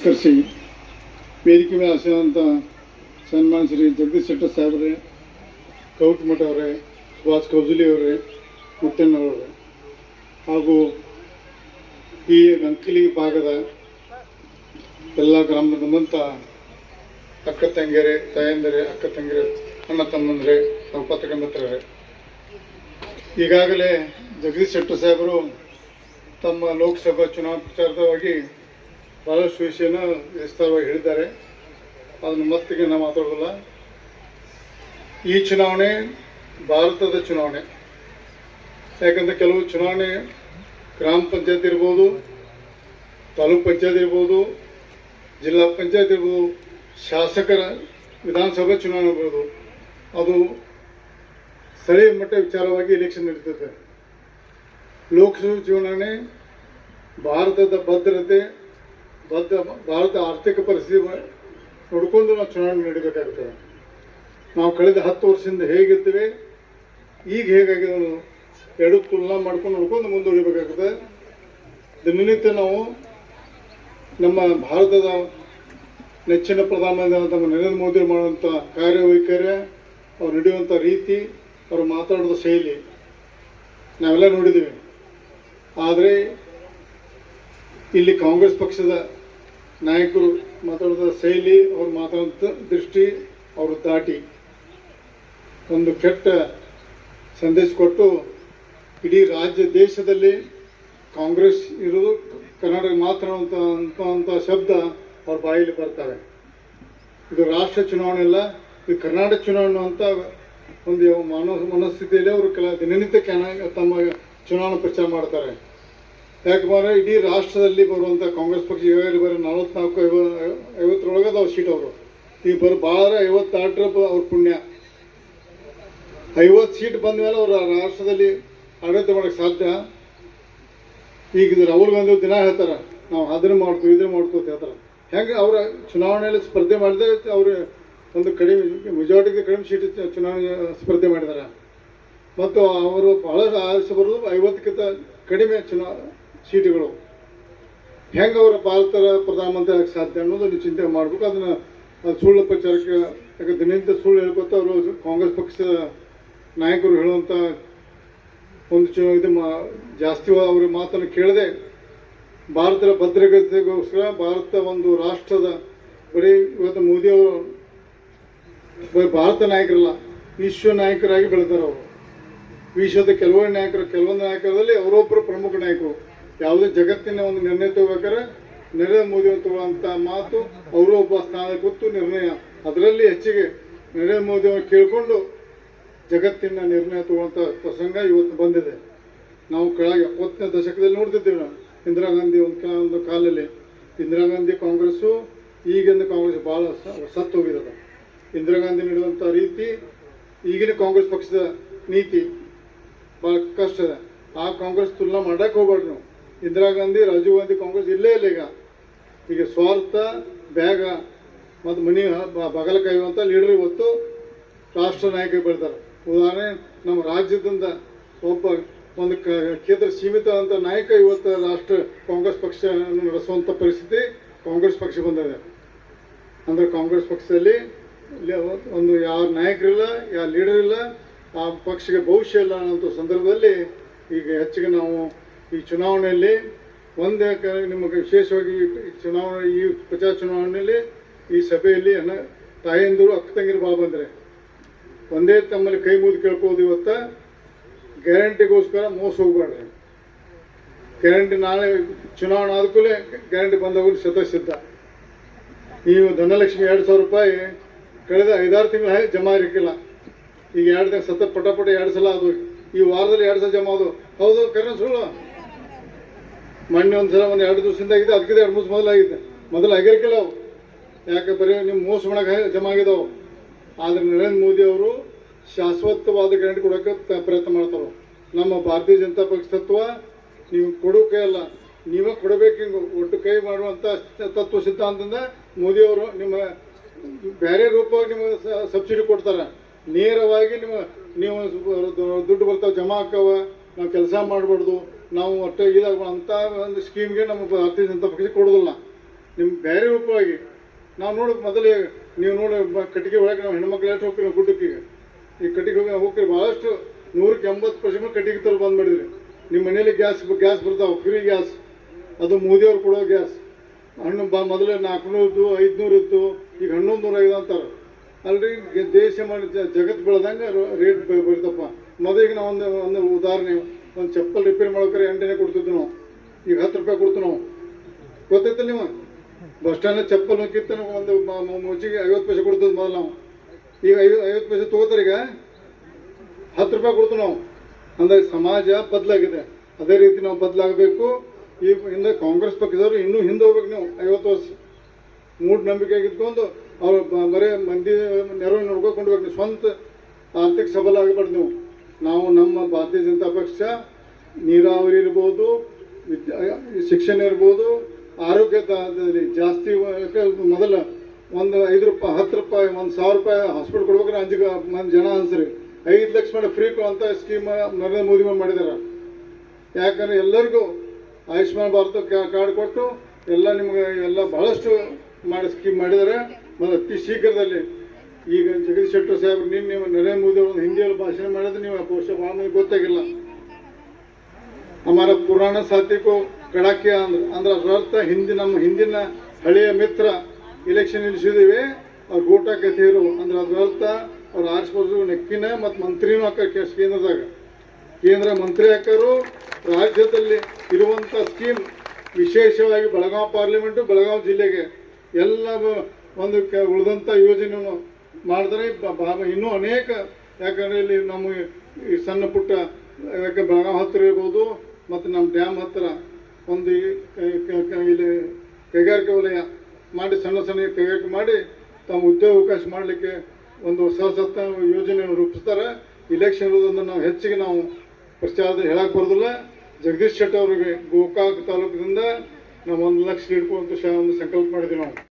ಕರೆಸಿ ವೇದಿಕೆ ಮೇಲೆ ಆಸೆಯಾದಂಥ ಸನ್ಮಾನ ಶ್ರೀ ಜಗದೀಶ್ ಶೆಟ್ಟರ್ ಸಾಹೇಬ್ರೆ, ಕೌಟ್ಮಠ ಅವರೇ, ಸುಭಾಷ್ ಕೌಜಲಿ ಅವರೇ, ಮುತ್ತಣ್ಣವರೇ, ಹಾಗೂ ಈ ಅಂಕಲಿ ಭಾಗದ ಎಲ್ಲ ಗ್ರಾಮದ ಬಂದಂಥ ಅಕ್ಕ ತಂಗಿಯರೇ, ತಾಯಂದಿರೇ, ಅಕ್ಕ ತಂಗಿಯರೇ, ಅಣ್ಣ ತಮ್ಮಂದರೆ, ನಮ್ಮ ಪತ್ರಕರ್ತರೇ, ಈಗಾಗಲೇ ಜಗದೀಶ್ ಶೆಟ್ಟರ್ ಸಾಹೇಬರು ತಮ್ಮ ಲೋಕಸಭಾ ಚುನಾವಣಾ ಪ್ರಚಾರದವಾಗಿ ಭಾಳಷ್ಟು ವಿಷಯನ ವಿಸ್ತಾರವಾಗಿ ಹೇಳಿದ್ದಾರೆ. ಅದನ್ನು ಮತ್ತಿಗೆ ನಾವು ಮಾತಾಡೋದಿಲ್ಲ. ಈ ಚುನಾವಣೆ ಭಾರತದ ಚುನಾವಣೆ. ಯಾಕಂದರೆ ಕೆಲವು ಚುನಾವಣೆ ಗ್ರಾಮ ಪಂಚಾಯತ್ ಇರ್ಬೋದು, ತಾಲೂಕ್ ಪಂಚಾಯತ್ ಇರ್ಬೋದು, ಜಿಲ್ಲಾ ಪಂಚಾಯತ್ ಇರ್ಬೋದು, ಶಾಸಕರ ವಿಧಾನಸಭಾ ಚುನಾವಣೆ ಇರ್ಬೋದು, ಅದು ಸ್ಥಳೀಯ ಮಟ್ಟ ವಿಚಾರವಾಗಿ ಎಲೆಕ್ಷನ್ ನಡೀತದೆ. ಲೋಕಸಭಾ ಚುನಾವಣೆ ಭಾರತದ ಭದ್ರತೆ, ಭಾರತ ಆರ್ಥಿಕ ಪರಿಸ್ಥಿತಿ ನೋಡಿಕೊಂಡು ನಾವು ಚುನಾವಣೆ ನಡೀಬೇಕಾಗ್ತದೆ. ನಾವು ಕಳೆದ 10 ವರ್ಷದಿಂದ ಹೇಗಿರ್ತೀವಿ, ಈಗ ಹೇಗಾಗಿದೆ ಎರಡು ತುಲನಾ ಮಾಡ್ಕೊಂಡು ನೋಡ್ಕೊಂಡು ಮುಂದುವರಿಬೇಕಾಗ್ತದೆ. ದಿನನಿತ್ಯ ನಾವು ನಮ್ಮ ಭಾರತದ ನೆಚ್ಚಿನ ಪ್ರಧಾನಮಂತ್ರಿ ತಮ್ಮ ನರೇಂದ್ರ ಮೋದಿ ಮಾಡುವಂಥ ಕಾರ್ಯವೈಖರ್ಯ, ಅವ್ರು ನಡೆಯುವಂಥ ರೀತಿ, ಅವರು ಮಾತಾಡೋದ ಶೈಲಿ ನಾವೆಲ್ಲ ನೋಡಿದ್ದೀವಿ. ಆದರೆ ಇಲ್ಲಿ ಕಾಂಗ್ರೆಸ್ ಪಕ್ಷದ ನಾಯಕರು ಮಾತಾಡೋದ ಶೈಲಿ, ಅವ್ರು ಮಾತಾಡೋಂಥ ದೃಷ್ಟಿ, ಅವರು ದಾಟಿ ಒಂದು ಕೆಟ್ಟ ಸಂದೇಶ ಕೊಟ್ಟು ಇಡೀ ರಾಜ್ಯ ದೇಶದಲ್ಲಿ ಕಾಂಗ್ರೆಸ್ ಇರೋದು ಕರ್ನಾಟಕ ಮಾತ್ರ ಅಂತ ಶಬ್ದ ಅವ್ರ ಬಾಯಲ್ಲಿ ಬರ್ತಾರೆ. ಇದು ರಾಷ್ಟ್ರ ಚುನಾವಣೆ ಅಲ್ಲ, ಇದು ಕರ್ನಾಟಕ ಚುನಾವಣೆ ಅಂತ ಒಂದು ಮನಸ್ಥಿತಿಯಲ್ಲಿ ಅವರು ದಿನನಿತ್ಯ ತಮ್ಮ ಚುನಾವಣಾ ಪ್ರಚಾರ ಮಾಡ್ತಾರೆ. ಯಾಕಂದ್ರೆ ಇಡೀ ರಾಷ್ಟ್ರದಲ್ಲಿ ಬರುವಂಥ ಕಾಂಗ್ರೆಸ್ ಪಕ್ಷ ಈಗಾಗಲೇ ಬರೀ 44-50 ಅವ್ರ ಸೀಟ್. ಅವರು ಈಗ ಭಾಳ 58 ಅವ್ರ ಪುಣ್ಯ. 50 ಸೀಟ್ ಬಂದ ಮೇಲೆ ಅವರು ರಾಷ್ಟ್ರದಲ್ಲಿ ಆಡಳಿತ ಮಾಡೋಕ್ಕೆ ಸಾಧ್ಯ. ಈಗ ರಾಹುಲ್ ಗಾಂಧಿ ದಿನ ಹೇಳ್ತಾರೆ, ನಾವು ಅದನ್ನು ಮಾಡ್ತೀವಿ ಇದನ್ನು ಮಾಡ್ಕೋತ ಹೇಳ್ತಾರೆ. ಹೆಂಗೆ ಅವರ ಚುನಾವಣೆಯಲ್ಲಿ ಸ್ಪರ್ಧೆ ಮಾಡಿದ್ರೆ ಅವರು ಒಂದು ಕಡಿಮೆ ಮೆಜಾರಿಟಿಗೆ ಕಡಿಮೆ ಸೀಟ್ ಚುನಾವಣೆ ಸ್ಪರ್ಧೆ ಮಾಡಿದ್ದಾರೆ. ಮತ್ತು ಅವರು ಭಾಳ ಆರಿಸಿ ಬರೋದು 50ಕ್ಕಿಂತ ಕಡಿಮೆ ಸೀಟುಗಳು. ಹೆಂಗೆ ಅವರ ಭಾರತದ ಪ್ರಧಾನಮಂತ್ರಿ ಆಗಕ್ಕೆ ಸಾಧ್ಯ ಅನ್ನೋದು ನೀವು ಚಿಂತೆ ಮಾಡಬೇಕು. ಅದನ್ನು ಸುಳ್ಳು ಪ್ರಚಾರಕ್ಕೆ, ಯಾಕೆ ದಿನನಿತ್ಯ ಸುಳ್ಳು ಹೇಳ್ಕೊತ ಅವರು ಕಾಂಗ್ರೆಸ್ ಪಕ್ಷದ ನಾಯಕರು ಹೇಳುವಂಥ ಒಂದು ಇದು ಜಾಸ್ತಿ ಅವ್ರ ಮಾತನ್ನು ಕೇಳದೆ ಭಾರತದ ಭದ್ರತೆಗೋಸ್ಕರ ಭಾರತ ಒಂದು ರಾಷ್ಟ್ರದ ಬರೀ ಇವತ್ತು ಮೋದಿಯವರು ಭಾರತ ನಾಯಕರಲ್ಲ, ವಿಶ್ವ ನಾಯಕರಾಗಿ ಬೆಳೆದಾರೆ. ಅವರು ವಿಶ್ವದ ಕೆಲವೊಂದು ನಾಯಕರಲ್ಲಿ ಅವರೊಬ್ಬರು ಪ್ರಮುಖ ನಾಯಕರು. ಯಾವುದೇ ಜಗತ್ತಿನ ಒಂದು ನಿರ್ಣಯ ತಗೋಬೇಕಾದ್ರೆ ನರೇಂದ್ರ ಮೋದಿ ತಗೊಳ್ಳುವಂಥ ಮಾತು, ಅವರು ಒಬ್ಬ ಸ್ಥಾನ ಗೊತ್ತು ನಿರ್ಣಯ. ಅದರಲ್ಲಿ ಹೆಚ್ಚಿಗೆ ನರೇಂದ್ರ ಮೋದಿ ಅವರು ಕೇಳಿಕೊಂಡು ಜಗತ್ತಿನ ನಿರ್ಣಯ ತಗೊಳ್ಳುವಂಥ ಪ್ರಸಂಗ ಇವತ್ತು ಬಂದಿದೆ. ನಾವು ಕೆಳಗೆ 70ನೇ ದಶಕದಲ್ಲಿ ನೋಡ್ತಿದ್ದೇವೆ. ನಾವು ಇಂದಿರಾ ಗಾಂಧಿ ಒಂದು ಕಾಲದಲ್ಲಿ ಇಂದಿರಾ ಗಾಂಧಿ ಕಾಂಗ್ರೆಸ್ಸು, ಈಗಿನ ಕಾಂಗ್ರೆಸ್ ಭಾಳ ಸತ್ತು ಹೋಗಿರೋದು. ಇಂದಿರಾ ಗಾಂಧಿ ನೀಡುವಂಥ ರೀತಿ, ಈಗಿನ ಕಾಂಗ್ರೆಸ್ ಪಕ್ಷದ ನೀತಿ ಭಾಳ ಕಷ್ಟ ಇದೆ. ಆ ಕಾಂಗ್ರೆಸ್ ತುಲನಾ ಮಾಡೋಕ್ಕೆ ಹೋಗ್ಬಾರ್ದು ನಾವು. ಇಂದಿರಾ ಗಾಂಧಿ, ರಾಜೀವ್ ಗಾಂಧಿ ಕಾಂಗ್ರೆಸ್ ಇಲ್ಲೇ ಇಲ್ಲ. ಈಗ ಸ್ವಾರ್ಥ, ಬ್ಯಾಗ ಮತ್ತು ಮನಿ ಬಗಲ ಕಾಯುವಂಥ ಲೀಡರ್ ಇವತ್ತು ರಾಷ್ಟ್ರ ನಾಯಕ ಬೆಳೆದಾರೆ. ಉದಾಹರಣೆ, ನಮ್ಮ ರಾಜ್ಯದಿಂದ ಒಂದು ಕೇಂದ್ರ ಸೀಮಿತ ಅಂತ ನಾಯಕ ಇವತ್ತು ರಾಷ್ಟ್ರ ಕಾಂಗ್ರೆಸ್ ಪಕ್ಷ ನಡೆಸುವಂಥ ಪರಿಸ್ಥಿತಿ ಕಾಂಗ್ರೆಸ್ ಪಕ್ಷ ಬಂದಿದೆ. ಅಂದರೆ ಕಾಂಗ್ರೆಸ್ ಪಕ್ಷದಲ್ಲಿ ಒಂದು ಯಾವ ನಾಯಕರಿಲ್ಲ, ಯಾವ ಲೀಡರ್ ಇಲ್ಲ, ಆ ಪಕ್ಷಕ್ಕೆ ಭವಿಷ್ಯ ಇಲ್ಲ ಅನ್ನೋ ಸಂದರ್ಭದಲ್ಲಿ ಈಗ ಹೆಚ್ಚಿಗೆ ನಾವು ಈ ಚುನಾವಣೆಯಲ್ಲಿ ಒಂದೇ ನಿಮಗೆ ವಿಶೇಷವಾಗಿ ಈ ಪ್ರಚಾರ ಚುನಾವಣೆಯಲ್ಲಿ ಈ ಸಭೆಯಲ್ಲಿ ತಾಯಂದಿರು, ಅಕ್ಕ ತಂಗಿರು ಭಾಳ ಬಂದರೆ ಒಂದೇ ತಮ್ಮಲ್ಲಿ ಕೈ ಮುಗಿದು ಕೇಳ್ಕೋದು, ಇವತ್ತು ಗ್ಯಾರಂಟಿಗೋಸ್ಕರ ಮೋಸ ಹೋಗ್ಬಾರ್ದು. ಗ್ಯಾರಂಟಿ ನಾಳೆ ಚುನಾವಣೆ ಆದ ಕೂಡಲೇ ಗ್ಯಾರಂಟಿ ಬಂದವರು ಸಿದ್ಧ. ನೀವು ಧನಲಕ್ಷ್ಮಿ 2,000 ರೂಪಾಯಿ ಕಳೆದ 5-6 ತಿಂಗಳು ಜಮಾ ಇರಕ್ಕಿಲ್ಲ. ಈಗ 2 ದಿನ ಸತತ ಪಟ 2 ಸಲ ಅದು. ಈ ವಾರದಲ್ಲಿ 2 ಸಲ ಜಮಾ ಅದು. ಹೌದು, ಕರೆ ಸುಳ್ಳು. ಮೊನ್ನೆ ಒಂದು ಸಲ 2 ದಿವಸದಿಂದ ಆಗಿದೆ, ಅದಕ್ಕಿಂತ 2-3 ಮೊದಲು ಆಗಿರಕ್ಕಿಲ್ಲ ಅವು. ಯಾಕೆ ಬರೀ ನಿಮ್ಮ ಮೋಸ ಮಾಡಕ್ಕೆ ಜಮಾ ಆಗಿದಾವೆ. ಆದರೆ ನರೇಂದ್ರ ಮೋದಿ ಅವರು ಶಾಶ್ವತವಾದ ಗ್ಯಾರಂಟಿ ಕೊಡೋಕ್ಕೆ ಪ್ರಯತ್ನ ಮಾಡ್ತಾರೆ. ನಮ್ಮ ಭಾರತೀಯ ಜನತಾ ಪಕ್ಷ ತತ್ವ ನೀವು ಕೊಡೋಕೆ ಅಲ್ಲ, ನೀವೇ ಕೊಡಬೇಕು. ಹಿಂಗೆ ಒಟ್ಟು ಕೈ ಮಾಡುವಂಥ ತತ್ವ ಸಿದ್ಧಾಂತದಿಂದ ಮೋದಿಯವರು ನಿಮ್ಮ ಬೇರೆ ರೂಪವಾಗಿ ನಿಮಗೆ ಸಬ್ಸಿಡಿ ಕೊಡ್ತಾರೆ. ನೇರವಾಗಿ ನೀವು ದುಡ್ಡು ಬರ್ತಾವೆ, ಜಮಾ ಹಾಕವ, ನಾವು ಕೆಲಸ ಮಾಡಬಾರ್ದು, ನಾವು ಒಟ್ಟು ಇದಾಗುವ ಅಂಥ ಒಂದು ಸ್ಕೀಮ್ಗೆ ನಮ್ಮ ಭಾರತೀಯ ಜನತಾ ಪಕ್ಷ ಕೊಡೋದಿಲ್ಲ. ನಿಮ್ಮ ಬೇರೆ ರೂಪವಾಗಿ ನಾವು ನೋಡೋದು ಮೊದಲೇ ನೀವು ನೋಡಿ ಕಟ್ಟಿಗೆ ಒಳಗೆ ನಾವು ಹೆಣ್ಮಕ್ಳು ಎಷ್ಟು ಹೋಗ್ತೀವಿ ನಾವು ಗುಡ್ಡಕ್ಕೆ ಈ ಕಟ್ಟಿಗೆ ಹೋಗ್ತೀವಿ ಭಾಳಷ್ಟು 100% ಕಟ್ಟಿಗೆ ತರು ಬಂದ್ ಮಾಡಿದ್ರಿ. ನಿಮ್ಮ ಮನೇಲಿ ಗ್ಯಾಸ್ ಬರ್ತಾವೆ, ಫ್ರೀ ಗ್ಯಾಸ್, ಅದು ಮೋದಿಯವ್ರು ಕೊಡೋ ಗ್ಯಾಸ್. ಹಣ್ಣು ಮೊದಲೇ 400 500 ಇತ್ತು, ಈಗ 1100 ಅಂತಾರೆ. ಅಲ್ರಿ ದೇಶ ಮಾಡಿ ಜಗತ್ತು ಬೆಳೆದಂಗೆ ರೇಟ್ ಬರ್ತಪ್ಪ. ಮೊದಲಿಗೆ ನಾವು ಒಂದು ಉದಾಹರಣೆ, ಒಂದು ಚಪ್ಪಲ್ ರಿಪೇರಿ ಮಾಡೋಕ್ರೆ 8 ಕೊಡ್ತಿದ್ವಿ ನಾವು, ಈಗ 10 ರೂಪಾಯಿ ಕೊಡ್ತೀವಿ ನಾವು. ಗೊತ್ತೈತಲ್ಲ ನೀವು, ಬಸ್ ಸ್ಟ್ಯಾಂಡ್ ಚಪ್ಪಲ್ ಕಿತ್ತ ಒಂದು ಮುಚ್ಚಿಗೆ 50 ಪೈಸೆ ಕೊಡ್ತದೆ ಮೊದಲು ನಾವು, ಈಗ 50 ಪೈಸೆ ತೊಗೋತಾರೆ, ಈಗ 10 ರೂಪಾಯಿ ಕೊಡ್ತೀವಿ ನಾವು. ಅಂದರೆ ಸಮಾಜ ಬದಲಾಗಿದೆ, ಅದೇ ರೀತಿ ನಾವು ಬದಲಾಗಬೇಕು. ಈ ಹಿಂದೆ ಕಾಂಗ್ರೆಸ್ ಪಕ್ಷದವರು ಇನ್ನೂ ಹಿಂದೆ ಹೋಗ್ಬೇಕು. ನೀವು 50 ವರ್ಷ ಮೂಢನಂಬಿಕೆ ಇಟ್ಕೊಂಡು ಅವ್ರು ಬರೀ ಮಂದಿ ನೆರವು ನೋಡ್ಕೊಂಡು ಹೋಗ್ಬೇಕು. ನೀವು ಸ್ವಂತ ಆರ್ಥಿಕ ಸಬಲ ಆಗಬಾರ್ದು ನೀವು. ನಾವು ನಮ್ಮ ಭಾರತೀಯ ಜನತಾ ಪಕ್ಷ ನೀರಾವರಿ ಇರ್ಬೋದು, ಶಿಕ್ಷಣ ಇರ್ಬೋದು, ಆರೋಗ್ಯದಲ್ಲಿ ಜಾಸ್ತಿ ಮೊದಲ ಒಂದು 5 ರೂಪಾಯಿ 10 ರೂಪಾಯಿ 1,000 ರೂಪಾಯಿ ಹಾಸ್ಪಿಟಲ್ ಕೊಡ್ಬೇಕಾದ್ರೆ ಅಂಜಿಗೆ ಜನ ಅನ್ಸ್ರಿ 5 ಲಕ್ಷ ಮಾಡಿ ಫ್ರೀ ಅಂತ ಸ್ಕೀಮ್ ನರೇಂದ್ರ ಮೋದಿ ಮಾಡಿದಾರೆ. ಯಾಕಂದ್ರೆ ಎಲ್ಲರಿಗೂ ಆಯುಷ್ಮಾನ್ ಭಾರತ ಕಾರ್ಡ್ ಕೊಟ್ಟು ಎಲ್ಲ ನಿಮ್ಗೆ ಎಲ್ಲ ಬಹಳಷ್ಟು ಸ್ಕೀಮ್ ಮಾಡಿದ್ದಾರೆ. ಮತ್ತು ಅತಿ ಶೀಘ್ರದಲ್ಲಿ ಈಗ ಜಗದೀಶ್ ಶೆಟ್ಟರ್ ಸಾಹೇಬ್ರು ನಿನ್ನೆ ನರೇಂದ್ರ ಮೋದಿ ಅವರು ಹಿಂದಿಯಲ್ಲಿ ಭಾಷಣ ಮಾಡಿದ್ರೆ ನೀವು ಬಹುಶಃ ಭಾಳ ಮಂದಿ ಗೊತ್ತಾಗಿಲ್ಲ. ಹಮಾರ ಪುರಾಣ ಸಾಥಿಗೂ ಕಡಾಕ್ಯ ಅಂದ್ರೆ ಅದರ ಅರ್ಥ ನಮ್ಮ ಹಿಂದಿನ ಹಳೆಯ ಮಿತ್ರ ಇಲೆಕ್ಷನ್ ನಿಲ್ಲಿಸಿದ್ದೀವಿ, ಅವ್ರು ಓಟ್ ಹಾಕತ್ತೀರು ಅಂದ್ರೆ ಅದ್ರ ಅರ್ಥ ಅವ್ರು ಆರಿಸ್ಬೋದು ನೆಕ್ಕಿನ ಮತ್ತು ಮಂತ್ರಿನೂ ಹಾಕ ಕೇಂದ್ರದಾಗ ಕೇಂದ್ರ ಮಂತ್ರಿ ಹಾಕರು. ರಾಜ್ಯದಲ್ಲಿ ಇರುವಂಥ ಸ್ಕೀಮ್ ವಿಶೇಷವಾಗಿ ಬೆಳಗಾವಿ ಪಾರ್ಲಿಮೆಂಟು ಬೆಳಗಾವಿ ಜಿಲ್ಲೆಗೆ ಎಲ್ಲ ಒಂದು ಉಳಿದಂಥ ಯೋಜನೆಯನ್ನು ಮಾಡಿದ್ರೆ ಇನ್ನೂ ಅನೇಕ, ಯಾಕಂದರೆ ಇಲ್ಲಿ ನಮ್ಮ ಈ ಸಣ್ಣ ಪುಟ್ಟ ಯಾಕೆ ಬೆಳಗಾವಿ ಹತ್ತಿರ ಇರ್ಬೋದು ಮತ್ತು ನಮ್ಮ ಡ್ಯಾಮ್ ಹತ್ತಿರ ಒಂದು ಇಲ್ಲಿ ಕೈಗಾರಿಕೆ ವಲಯ ಮಾಡಿ ಸಣ್ಣ ಕೈಗಾರಿಕೆ ಮಾಡಿ ತಮ್ಮ ಉದ್ಯೋಗ ಅವಕಾಶ ಮಾಡಲಿಕ್ಕೆ ಒಂದು ಹೊಸ ಯೋಜನೆಯನ್ನು ರೂಪಿಸ್ತಾರೆ. ಇಲೆಕ್ಷನ್ ಇರೋದನ್ನು ನಾವು ಹೆಚ್ಚಿಗೆ ನಾವು ಪ್ರಚಾರದಲ್ಲಿ ಹೇಳಕ್ಕೆ ಬರೋದಿಲ್ಲ. ಜಗದೀಶ್ ಶೆಟ್ಟರ್ ಅವರಿಗೆ ಗೋಕಾಕ್ ತಾಲೂಕಿನಿಂದ ನಾವು 1 ಲಕ್ಷ ನೀಡ್ಕೊ ಅಂತ ಒಂದು ಸಂಕಲ್ಪ ಮಾಡಿದ್ದೀವಿ ನಾವು.